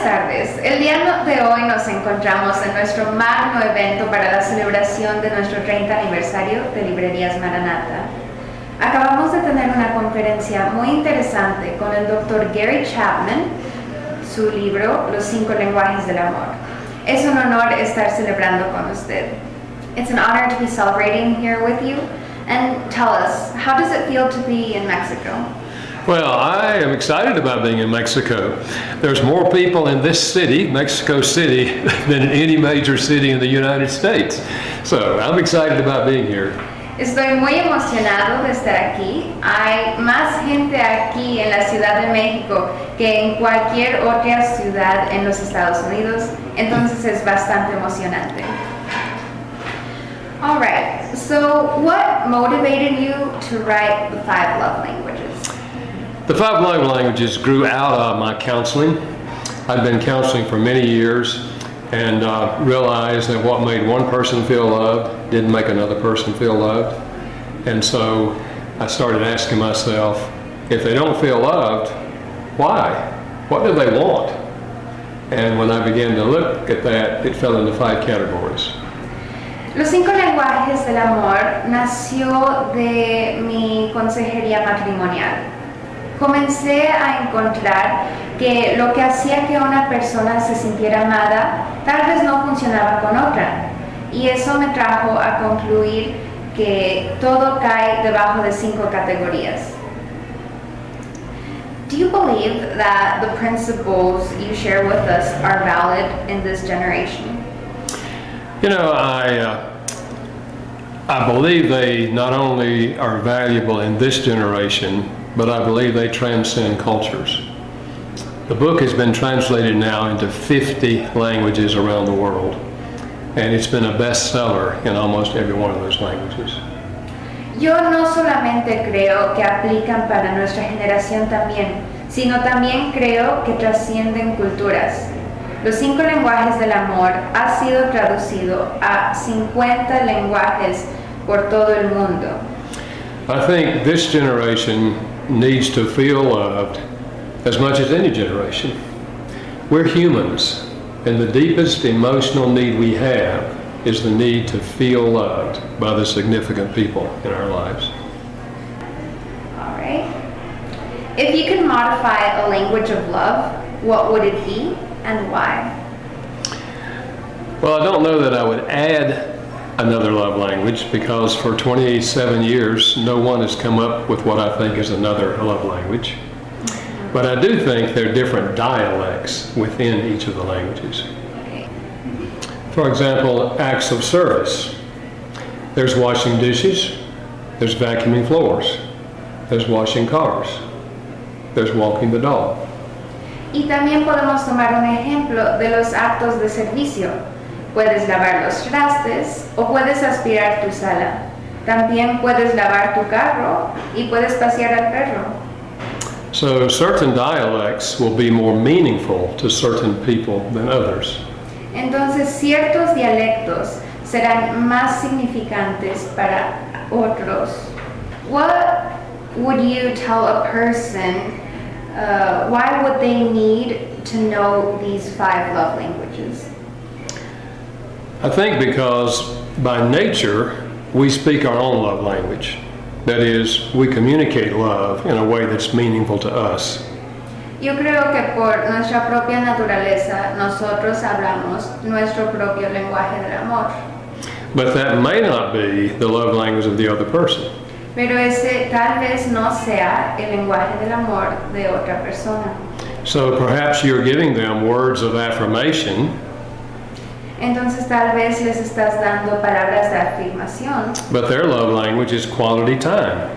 tardes. El día de hoy nos encontramos en nuestro magno evento para la celebración de nuestro 30 aniversario de Librerías Maranata. Acabamos de tener una conferencia muy interesante con el Dr. Gary Chapman, su libro Los 5 lenguajes del amor. Es un honor estar celebrando con usted. It's an honor to be celebrating here with you. And tell us, how does it feel to be in Mexico? Well, I am excited about being in Mexico. There's more people in this city, Mexico City, than in any major city in the United States. So I'm excited about being here. Estoy muy emocionado de estar aquí. Hay más gente aquí en la Ciudad de México que en cualquier otra ciudad en los Estados Unidos, entonces es bastante emocionante. All right, so what motivated you to write the 5 love languages? The 5 love languages grew out of my counseling. I'd been counseling for many years and realized that what made one person feel loved didn't make another person feel loved. And so I started asking myself, if they don't feel loved, why? What do they want? And when I began to look at that, it fell into 5 categories. Los 5 lenguajes del amor nació de mi consejería matrimonial. Comencé a encontrar que lo que hacía que una persona se sintiera amada tal vez no funcionaba con otra, y eso me trajo a concluir que todo cae debajo de 5 categorías. Do you believe that the principles you share with us are valid in this generation? You know, I believe they not only are valuable in this generation, but I believe they transcend cultures. The book has been translated now into 50 languages around the world, and it's been a bestseller in almost every one of those languages. Yo no solamente creo que aplican para nuestra generación también, sino también creo que trascienden culturas. Los 5 lenguajes del amor ha sido traducido a 50 lenguajes por todo el mundo. I think this generation needs to feel loved as much as any generation. We're humans, and the deepest emotional need we have is the need to feel loved by the significant people in our lives. All right. If you could modify a language of love, what would it be and why? Well, I don't know that I would add another love language, because for 27 years no one has come up with what I think is another love language. But I do think there are different dialects within each of the languages. For example, acts of service. There's washing dishes, there's vacuuming floors, there's washing cars, there's walking the dog. Y también podemos tomar un ejemplo de los actos de servicio. Puedes lavar los trastes o puedes aspirar tu sala. También puedes lavar tu carro y puedes pasear al perro. So certain dialects will be more meaningful to certain people than others. Entonces ciertos dialectos serán más significantes para otros. What would you tell a person? Why would they need to know these 5 love languages? I think because by nature we speak our own love language. That is, we communicate love in a way that's meaningful to us. Yo creo que por nuestra propia naturaleza nosotros hablamos nuestro propio lenguaje del amor. But that may not be the love language of the other person. Pero ese tal vez no sea el lenguaje del amor de otra persona. So perhaps you're giving them words of affirmation. Entonces tal vez les estás dando palabras de afirmación. But their love language is quality time.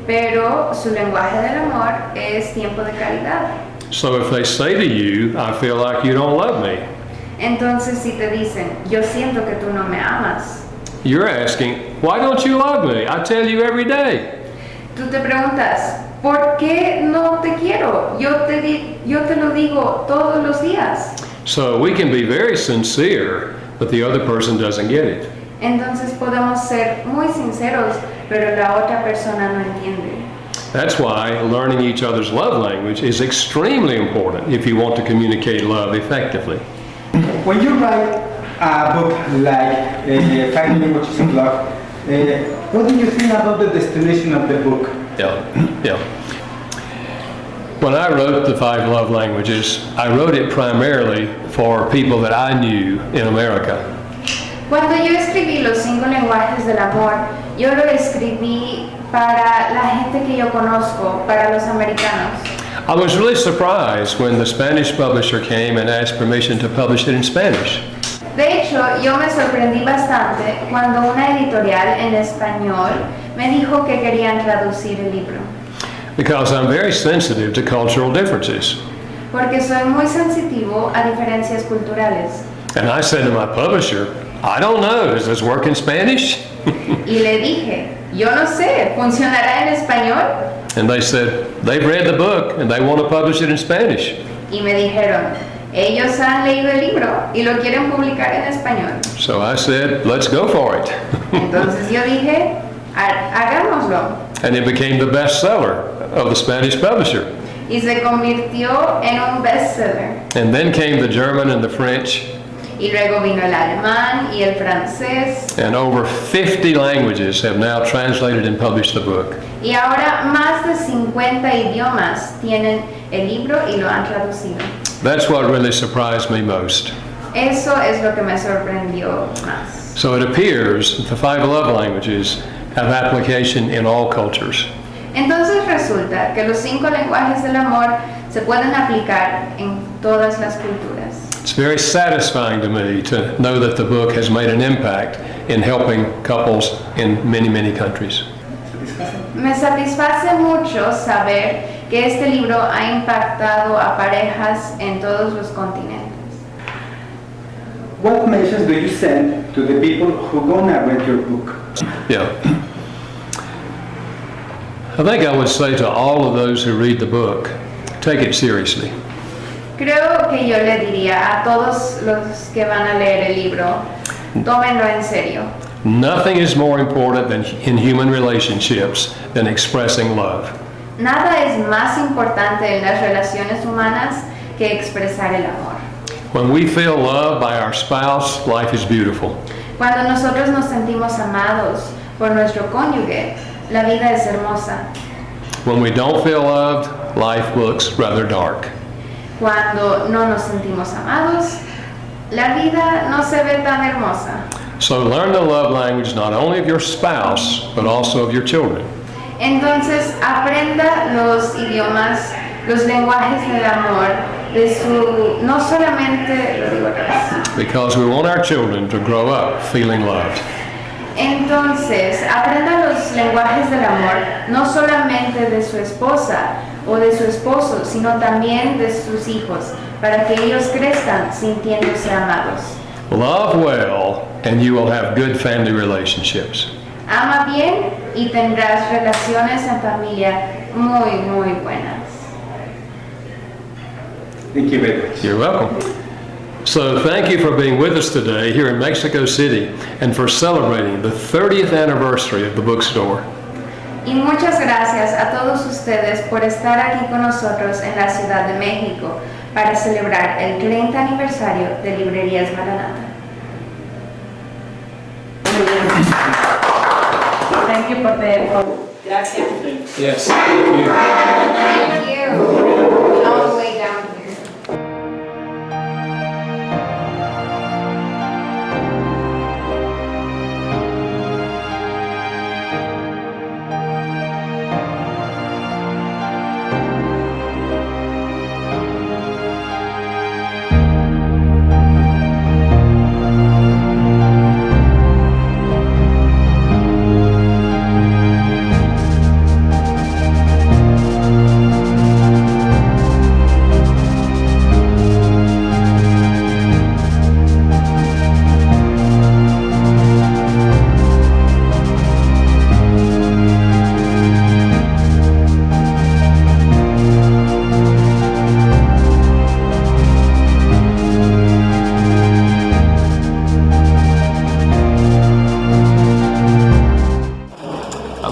Pero su lenguaje del amor es tiempo de calidad. So if they say to you, I feel like you don't love me. Entonces si te dicen, yo siento que tú no me amas. You're asking, why don't you love me? I tell you every day. Tú te preguntas, ¿por qué no te quiero? Yo te lo digo todos los días. So we can be very sincere, but the other person doesn't get it. Entonces podemos ser muy sinceros, pero la otra persona no entiende. That's why learning each other's love language is extremely important if you want to communicate love effectively. When you write a book like Five Languages of Love, what do you think about the destination of the book? Yeah. When I wrote the Five Love Languages, I wrote it primarily for people that I knew in America. Cuando yo escribí los 5 lenguajes del amor, yo lo escribí para la gente que yo conozco, para los americanos. I was really surprised when the Spanish publisher came and asked permission to publish it in Spanish. De hecho, yo me sorprendí bastante cuando una editorial en español me dijo que querían traducir el libro. Because I'm very sensitive to cultural differences. Porque soy muy sensitivo a diferencias culturales. And I said to my publisher, I don't know, does this work in Spanish? Y le dije, yo no sé, ¿funcionará en español? And they said, they've read the book and they want to publish it in Spanish. Y me dijeron, ellos han leído el libro y lo quieren publicar en español. So I said, let's go for it. Entonces yo dije, hagámoslo. And it became the bestseller of the Spanish publisher. Y se convirtió en un bestseller. And then came the German and the French. Y luego vino el alemán y el francés. And over 50 languages have now translated and published the book. Y ahora más de 50 idiomas tienen el libro y lo han traducido. That's what really surprised me most. Eso es lo que me sorprendió más. So it appears that the Five Love Languages have application in all cultures. Entonces resulta que los 5 lenguajes del amor se pueden aplicar en todas las culturas. It's very satisfying to me to know that the book has made an impact in helping couples in many, many countries. Me satisface mucho saber que este libro ha impactado a parejas en todos los continentes. What message do you send to the people who gonna read your book? Yeah. I think I would say to all of those who read the book, take it seriously. Creo que yo le diría a todos los que van a leer el libro, tómenlo en serio. Nothing is more important than in human relationships than expressing love. Nada es más importante en las relaciones humanas que expresar el amor. When we feel loved by our spouse, life is beautiful. Cuando nosotros nos sentimos amados por nuestro cónyuge, la vida es hermosa. When we don't feel loved, life looks rather dark. Cuando no nos sentimos amados, la vida no se ve tan hermosa. So learn the love language not only of your spouse, but also of your children. Entonces aprenda los idiomas, los lenguajes del amor, de su, no solamente, lo digo otra vez. Because we want our children to grow up feeling loved. Entonces aprenda los lenguajes del amor, no solamente de su esposa o de su esposo, sino también de sus hijos, para que ellos crezcan sintiéndose amados. Love well, and you will have good family relationships. Ama bien y tendrás relaciones en familia muy, muy buenas. Thank you very much. You're welcome. So thank you for being with us today here in Mexico City and for celebrating the 30th anniversary of the bookstore. Y muchas gracias a todos ustedes por estar aquí con nosotros en la Ciudad de México para celebrar el 30 aniversario de Librerías Maranata. Thank you for the gracias. Yes, thank you. Thank you. All the way down here.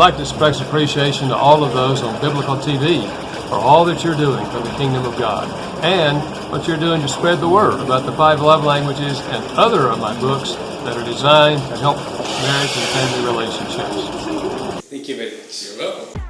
like to express appreciation to all of those on Biblical TV for all that you're doing for the kingdom of God and what you're doing to spread the word about the 5 love languages and other of my books that are designed to help marriage and family relationships. Thank you very much. You're welcome.